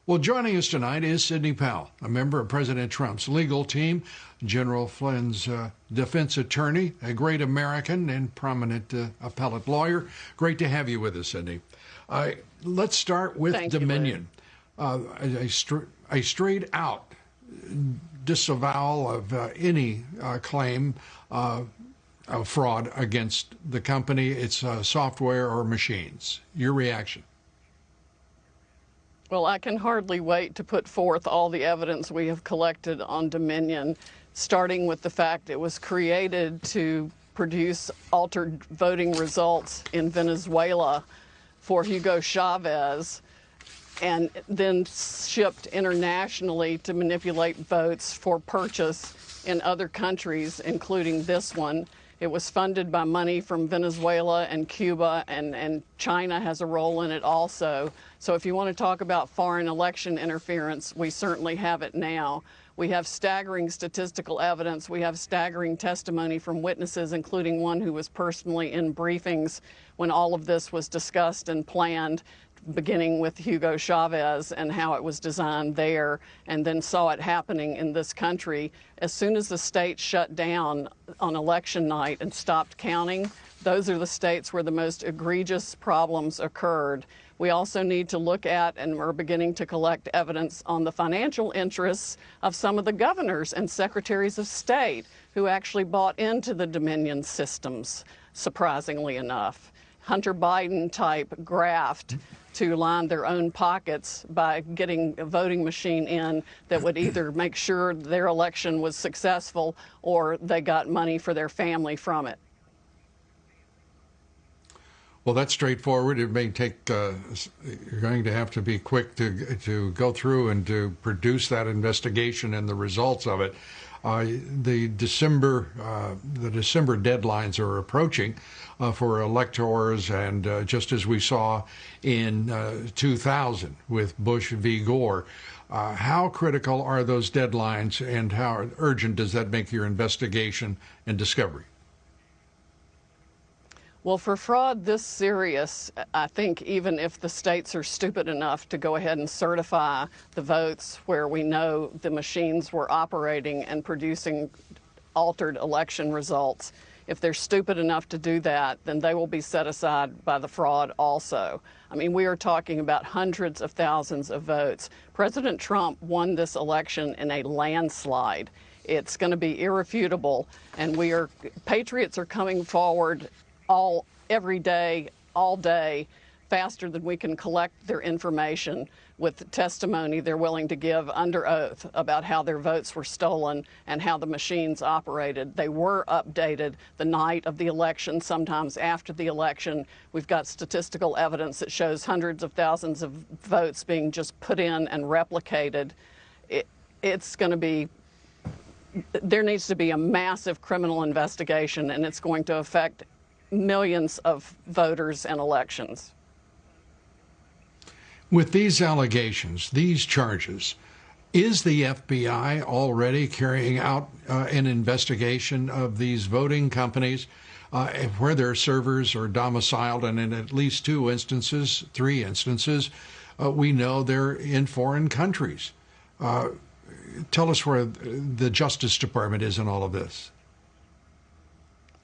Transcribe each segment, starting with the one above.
Well, joining us tonight is Sidney Powell, a member of President Trump's legal team, General Flynn's defense attorney, a great American and prominent appellate lawyer. Great to have you with us, Sidney. Let's start with Thank Dominion. A straight-out disavowal of any claim of fraud against the company, its software or machines. Your reaction? Well, I can hardly wait to put forth all the evidence we have collected on Dominion, starting with the fact it was created to produce altered voting results in Venezuela for Hugo Chavez, and then shipped internationally to manipulate votes for purchase in other countries, including this one. It was funded by money from Venezuela and Cuba, and China has a role in it also. So if you want to talk about foreign election interference, we certainly have it now. We have staggering statistical evidence. We have staggering testimony from witnesses, including one who was personally in briefings when all of this was discussed and planned, beginning with Hugo Chavez and how it was designed there, and then saw it happening in this country. As soon as the states shut down on election night and stopped counting, those are the states where the most egregious problems occurred. We also need to look at, and we're beginning to collect evidence on the financial interests of some of the governors and secretaries of state who actually bought into the Dominion systems, surprisingly enough. Hunter Biden type graft to line their own pockets by getting a voting machine in that would either make sure their election was successful or they got money for their family from it. Well, that's straightforward. It may take, you're going to have to be quick to go through and to produce that investigation and the results of it. The December deadlines are approaching for electors, and just as we saw in 2000 with Bush v. Gore, how critical are those deadlines, and how urgent does that make your investigation and discovery? Well, for fraud this serious, I think even if the states are stupid enough to go ahead and certify the votes where we know the machines were operating and producing altered election results, if they're stupid enough to do that, then they will be set aside by the fraud also. I mean, we are talking about hundreds of thousands of votes. President Trump won this election in a landslide. It's going to be irrefutable, and patriots are coming forward every day, all day, faster than we can collect their information with testimony they're willing to give under oath about how their votes were stolen and how the machines operated. They were updated the night of the election, sometimes after the election. We've got statistical evidence that shows hundreds of thousands of votes being just put in and replicated. It's going to be, there needs to be a massive criminal investigation, and it's going to affect millions of voters and elections. With these allegations, these charges, is the FBI already carrying out an investigation of these voting companies where their servers are domiciled? And in at least three instances, we know they're in foreign countries. Tell us where the Justice Department is in all of this.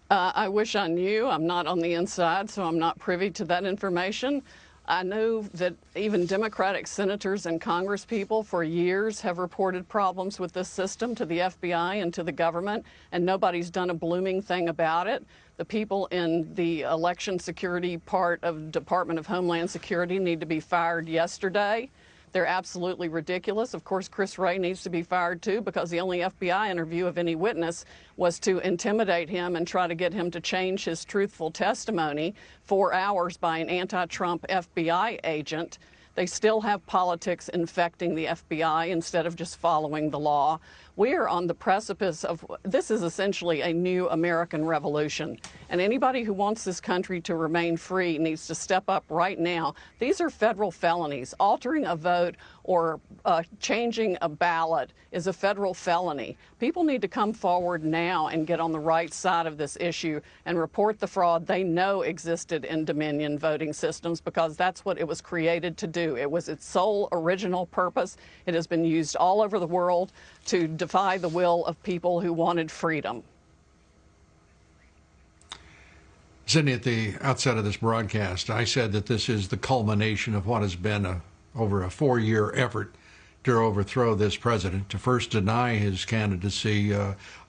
I wish I knew. I'm not on the inside, so I'm not privy to that information. I know that even Democratic senators and congresspeople for years have reported problems with this system to the FBI and to the government, and nobody's done a blooming thing about it. The people in the election security part of Department of Homeland Security need to be fired yesterday. They're absolutely ridiculous. Of course, Chris Wray needs to be fired too, because the only FBI interview of any witness was to intimidate him and try to get him to change his truthful testimony 4 hours by an anti-Trump FBI agent. They still have politics infecting the FBI instead of just following the law. We are on the precipice of, this is essentially a new American revolution. And anybody who wants this country to remain free needs to step up right now. These are federal felonies. Altering a vote or changing a ballot is a federal felony. People need to come forward now and get on the right side of this issue and report the fraud they know existed in Dominion voting systems, because that's what it was created to do. do. It was its sole original purpose. It has been used all over the world to defy the will of people who wanted freedom. Sydney, at the outset of this broadcast, I said that this is the culmination of what has been over a 4-year effort to overthrow this president, to first deny his candidacy,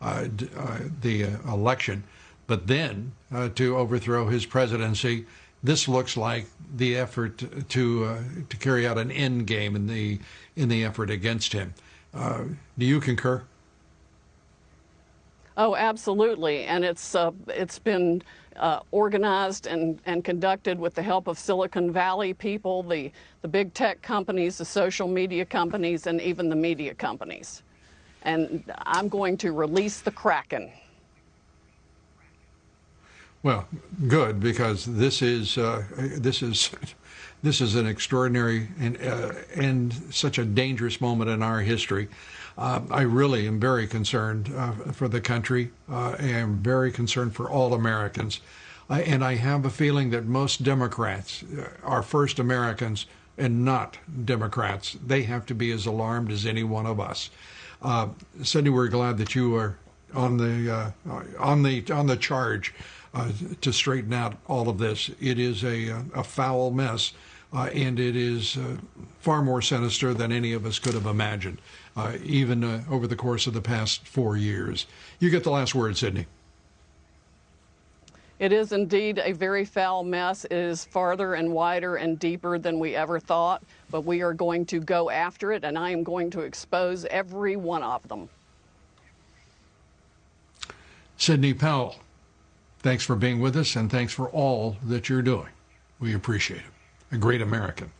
the election, but then to overthrow his presidency. This looks like the effort to carry out an end game in the effort against him. Do you concur? Oh, absolutely, and it's been organized and conducted with the help of Silicon Valley people, the big tech companies, the social media companies, and even the media companies. And I'm going to release the Kraken. Well, good, because this is an extraordinary and such a dangerous moment in our history. I really am very concerned for the country. I am very concerned for all Americans. And I have a feeling that most Democrats are first Americans and not Democrats. They have to be as alarmed as any one of us. Sydney, we're glad that you are on the charge to straighten out all of this. It is a foul mess, and it is far more sinister than any of us could have imagined, even over the course of the past 4 years. You get the last word, Sydney. It is indeed a very foul mess. It is farther and wider and deeper than we ever thought, but we are going to go after it, and I am going to expose every one of them. Sydney Powell, thanks for being with us, and thanks for all that you're doing. We appreciate it. A great American.